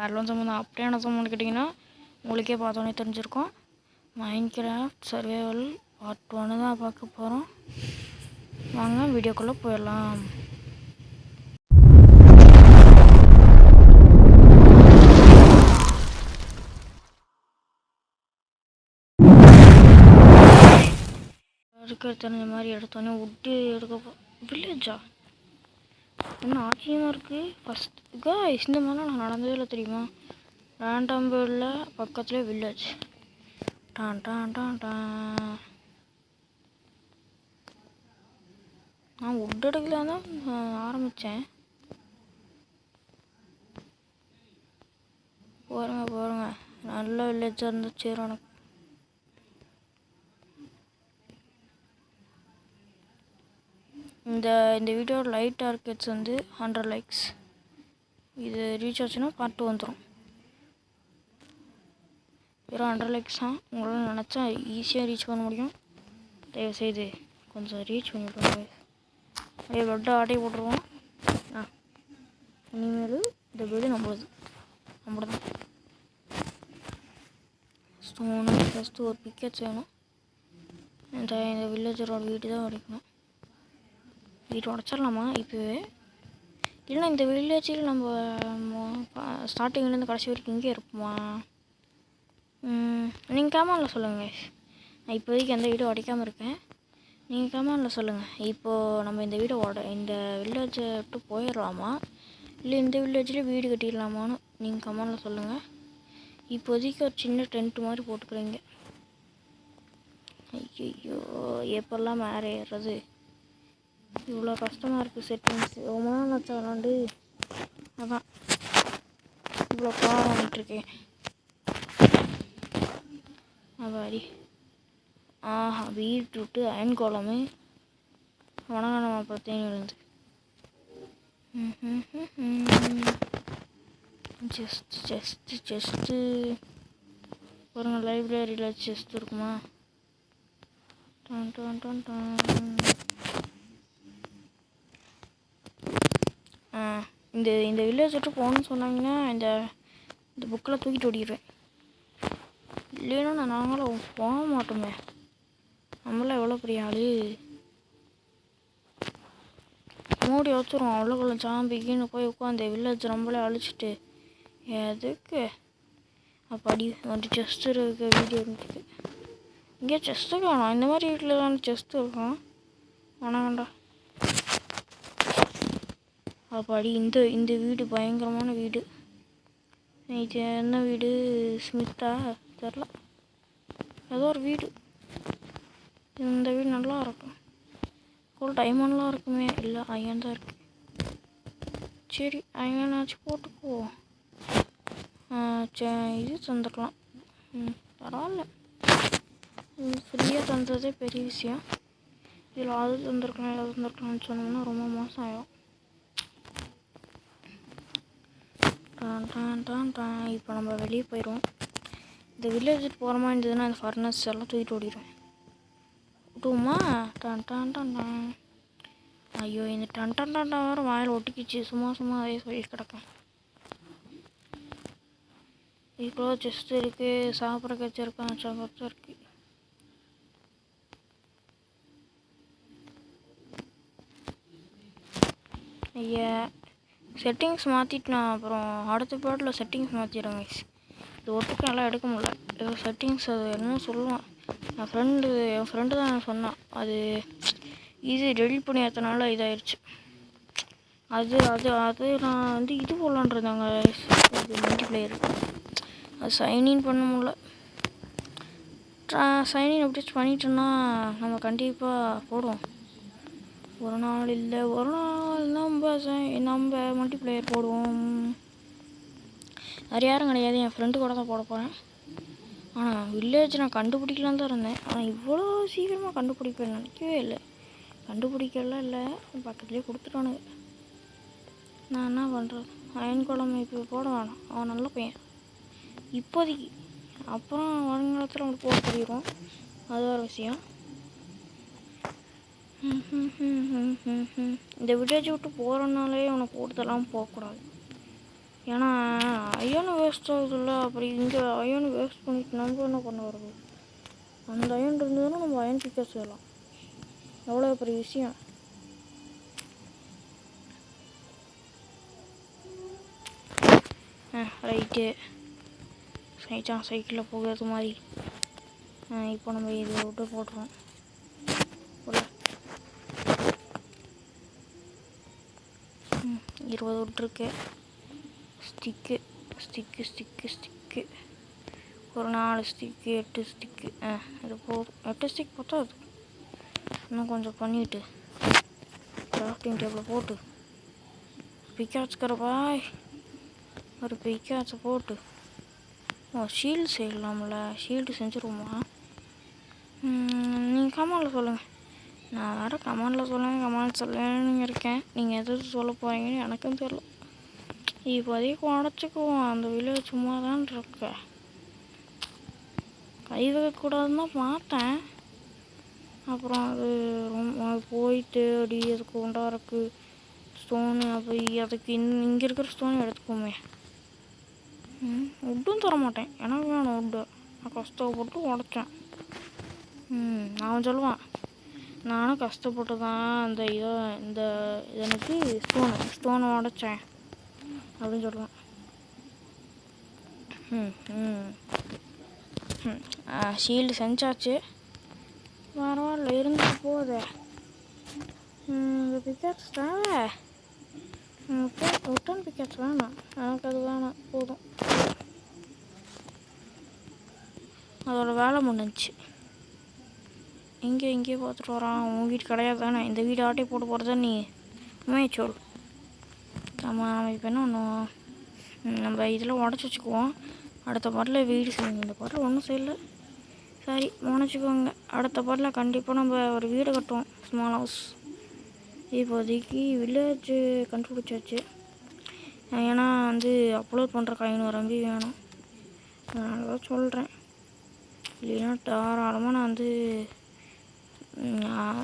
வேறெல்லாம் சம்மந்தம் அப்படியான சம்மந்தம் கேட்டிங்கன்னா உங்களுக்கே பார்த்தோன்னே தெரிஞ்சிருக்கும். மைன்கிராஃப்ட் சர்வைவல் பார்ட் 1 தான் பார்க்க போகிறோம். வாங்க வீடியோக்குள்ளே போயிடலாம். இருக்கிற தெரிஞ்ச மாதிரி எடுத்தோன்னே விட்டு எடுக்க வில்லேஜா இன்னும் ஆச்சரியமாக இருக்குது. ஃபஸ்ட்டுக்கா இந்த மாதிரிலாம் நான் நடந்ததே இல்லை தெரியுமா. ரேண்டம் வேர்ல்டில் பக்கத்துலேயே வில்லேஜ். டான் டான் டான் டான். நான் வுட் எடுக்கலாம் தான் ஆரம்பித்தேன். போருங்க நல்ல வில்லேஜாக இருந்துச்சு எனக்கு. இந்த வீடியோட லைட் டார்கெட்ஸ் வந்து 100 லைக்ஸ். இது ரீச் ஆச்சுன்னா பார்ட் 2 வந்துடும். வெறும் 100 லைக்ஸ் தான். உங்களால் நினச்சா ஈஸியாக ரீச் பண்ண முடியும். தயவுசெய்து கொஞ்சம் ரீச் பண்ணிவிடுவாங்க. அதே லொட்டை ஆட்டை போட்டுருவோம். இனிமேல் இந்த வீடு நம்மளது தான். ஸ்டோனு ஃபஸ்ட்டு ஒரு பிக்கெட்ஸ் வேணும். இந்த வில்லேஜரோட வீடு தான் உடைக்கணும். வீடு உடச்சிடலாமா இப்போவே? இல்லைன்னா இந்த வில்லேஜில் நம்ம ஸ்டார்டிங்லேருந்து கடைசி வரைக்கும் இங்கே இருப்போமா? நீங்கள் கமெண்டில் சொல்லுங்கள். நான் இப்போதைக்கு எந்த வீடும் உடைக்காமல் இருக்கேன். நீங்கள் கமெண்டில் சொல்லுங்கள். இப்போது நம்ம இந்த வீடை இந்த வில்லேஜை விட்டு போயிடலாமா இல்லை இந்த வில்லேஜில் வீடு கட்டிடலாமான்னு நீங்கள் கமெண்டில் சொல்லுங்கள். இப்போதைக்கு ஒரு சின்ன டென்ட் மாதிரி போட்டுக்கிறீங்க. ஐயோ எப்பெல்லாம் மேலே ஏறுறது? இவ்வளோ கஷ்டமாக இருக்குது செட்டிங்ஸ். ரொம்ப நாள் வச்சா விளாண்டு அதான் இவ்வளோ பாடம் பண்ணிட்டுருக்கேன். அவாடி பீட்ரூட்டு அயன் கோலமு வணங்கணுமா பார்த்தேன் விழுந்து. செஸ்ட்டு பாருங்க. லைப்ரரியில் செஸ்ட் இருக்குமா? டான் டான் டான் டான். இந்த வில்லேஜ் விட்டு போகணுன்னு சொன்னாங்கன்னா இந்த புக்கில் தூக்கிட்டு ஓடிடுவேன். இல்லைன்னா நாங்களும் போக மாட்டோமே. நம்மளாம் எவ்வளோ பெரிய ஆள். மூடி வச்சுருவோம். அவ்வளோக்குள்ள ஜாம்பிக்குன்னு போய் உட்காந்து வில்லேஜ் நம்மளே அழிச்சிட்டு எதுக்கு? அப்படி வந்து செஸ்ட் இருக்க வீடியோ இருந்துச்சு. இங்கே செஸ்ட்டு காணும். இந்த மாதிரி வீட்டில் தான் செஸ்ட்டு இருக்கும். வேணாண்டா. அப்படி இந்த வீடு பயங்கரமான வீடு. இது என்ன வீடு? ஸ்மித்தா தெரில, ஏதோ ஒரு வீடு. இந்த வீடு நல்லா இருக்கும். டைமண்ட்லாம் இருக்குமே. இல்லை அயன் தான் இருக்குது. சரி அயனாச்சும் போட்டுக்குவோம். இது தந்துக்கலாம். பரவாயில்ல. ஃப்ரீயாக தந்ததே பெரிய விஷயம். இதில் அது தந்துருக்கலாம் ஏதாவது தந்துருக்கலாம்னு சொன்னோம்னா ரொம்ப மோசம் ஆகிடும். இப்போ நம்ம வெளியே போயிடுவோம். இந்த வில்லேஜுக்கு போகிற மாதிரி இருந்ததுன்னா அந்த ஃபர்னஸ் எல்லாம் தூக்கிட்டு ஓடிடுவேன். விட்டுவோமா? டான். ஐயோ இந்த டன் வேறு வாயில் ஒட்டிக்கிச்சு. சும்மா அதே சொல்லி கிடக்கேன். இப்போ செஸ்ட் இருக்குது. சாப்பிட்ற கச்சிருக்கேன். சாப்பிட்ற இருக்குது. ஐயா செட்டிங்ஸ் மாற்றிட்டுனா அப்புறம் அடுத்த பாட்டில் செட்டிங்ஸ் மாற்றிடுங்க. இது ஒட்டுக்கு நல்லா எடுக்க முடியல. ஏதோ செட்டிங்ஸ் அது என்னமோ சொல்லுவான். என் ஃப்ரெண்டு தான் எனக்கு சொன்னான். அது இது டெலிட் பண்ணி ஏற்றனால இதாகிடுச்சு. அது நான் வந்து இது போடலான்றதாங்க. இது மல்டிப்ளேயர். அது சைன்இன் பண்ண முடியல. சைன்இன் அப்படியே பண்ணிட்டோன்னா நம்ம கண்டிப்பாக போடுவோம். ஒரு நாள் நம்ம மல்டிப்ளேயர் போடுவோம். வேறு யாரும் கிடையாது. என் ஃப்ரெண்டு கூட தான் போட போகிறேன். ஆனால் வில்லேஜ் நான் கண்டுபிடிக்கலான்னு தான் இருந்தேன். ஆனால் இவ்வளோ சீக்கிரமாக கண்டுபிடிப்பேன் நினைக்கவே இல்லை. கண்டுபிடிக்கலாம் இல்லை, பக்கத்துலேயே கொடுத்துட்டானுங்க. நான் என்ன பண்ணுறது? அயன் குழம்பு இப்போ போட வேணாம். அவன் நல்ல பையன் இப்போதைக்கு. அப்புறம் வருங்காலத்தில் அவனுக்கு போட தெரியும். அது ஒரு விஷயம். இந்த வில்லேஜ் விட்டு போகிறனாலே அவனை கூடுதலாம் போகக்கூடாது. ஏன்னா ஐயோன்னு வேஸ்ட் ஆகுதுல்ல. அப்புறம் இங்கே அயன் வேஸ்ட் பண்ணிட்டு நம்ம என்ன பண்ண வருது? அந்த அயன் இருந்ததுன்னா நம்ம அயன் பிக்கா செய்யலாம். எவ்வளோ பெரிய விஷயம். ரைட்டு சைக்கிளில் போகிறது மாதிரி. இப்போ நம்ம இதை விட்டு போட்டுருவோம். 20 விட்டுருக்கு. ஸ்டிக்கு ஒரு 4 ஸ்டிக்கு, 8 ஸ்டிக்கு. இது போதும். 8 ஸ்டிக் பத்தாது. இன்னும் கொஞ்சம் பண்ணிவிட்டு கிராஃப்டிங் டேபிள் போட்டு பிக்காச்சுக்கிற பாய் ஒரு பிக்காச்சை போட்டு ஷீல்டு செய்யலாம்ல. ஷீல்டு செஞ்சுருவோமா? நீங்கள் கமெண்டில் சொல்லுங்கள். நான் வேறு கமெண்டில் சொல்லணும்னு இருக்கேன். நீங்கள் எது சொல்ல போகிறீங்கன்னு எனக்கும் தெரியல. இப்போதைக்கு உடச்சிக்குவோம். அந்த வில்லேஜ் சும்மா தான் இருக்க. கை வைக்கக்கூடாதுன்னு தான் பார்த்தேன். அப்புறம் அது ரொம்ப போயிட்டு அப்படி அதுக்கு உண்டாருக்கு ஸ்டோனு. அப்போ அதுக்கு இங்கே இருக்கிற ஸ்டோனு எடுத்துக்கோமே. உட்டும் தர மாட்டேன். எனக்கு வேணும் உட்டு. நான் கஷ்டப்பட்டு உடச்சேன். அவன் சொல்லுவான், நானும் கஷ்டப்பட்டு தான் இந்த எனக்கு ஸ்டோனை உடச்சேன் அப்படின்னு சொல்லுவான். ஷீல்டு செஞ்சாச்சு. பரவாயில்ல, இருந்துட்டு போகுது. இந்த பிக்காட்ஸ் தேவை. உட்டன் பிக்காட்ஸ் வேணாம். எனக்கு அது வேணாம், போதும். அதோட வேலை முடிஞ்சிச்சு. இங்கேயே பார்த்துட்டு வரான். உன் வீடு கிடையாது தானே? இந்த வீடு ஆட்டை போட்டு போகிறதா நீ உண்மையை நம்ம இப்போ என்ன பண்ணுவோம்? நம்ம இதெல்லாம் உடச்சி வச்சுக்குவோம். அடுத்த பாட்டில் வீடு செய்யுங்க. இந்த பாட்டில் ஒன்றும் செய்யலை. சரி, உடச்சிக்கோங்க. அடுத்த பாட்டில் கண்டிப்பாக நம்ம ஒரு வீடு கட்டுவோம். Small house. இப்போதைக்கு வில்லேஜ் கண்டுபிடிச்சாச்சு. ஏன்னா அப்லோட் பண்ணுற 500 MB வேணும். அதனால தான் சொல்கிறேன். இல்லைன்னா தாராளமாக நான்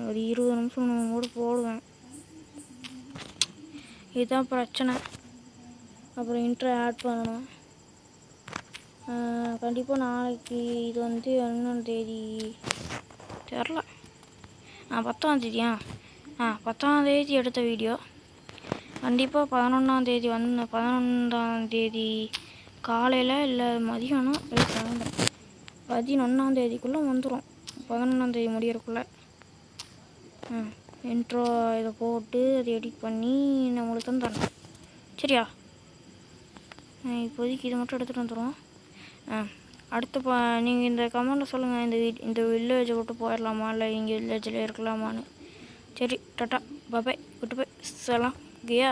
ஒரு 20 நிமிஷம் கூட போடுவேன். இதுதான் பிரச்சனை. அப்புறம் இன்ட்ரோ ஆட் பண்ணணும். கண்டிப்பாக நாளைக்கு இது என்னென்னு தேதி தெரில. 10ஆம் தேதியா? 10ஆம் தேதி எடுத்த வீடியோ கண்டிப்பாக 11ஆம் தேதி காலையில் இல்லை மதியானம் 11ஆம் தேதிக்குள்ளே வந்துடும். 11ஆம் தேதி முடியறக்குள்ளே இன்ட்ரோ இதை போட்டு அதை எடிட் பண்ணி நம்மளுக்கு தந்துடுறேன். சரியா? இப்போதைக்கு இதை மட்டும் எடுத்துகிட்டு வந்துடுவோம். அடுத்த நீங்கள் இந்த கமெண்டில் சொல்லுங்கள், இந்த வில்லேஜை விட்டு போயிடலாமா இல்லை இங்கே வில்லேஜில் இருக்கலாமான்னு. சரி, டாட்டா பாய், விட்டு போய் சலாம் கியா.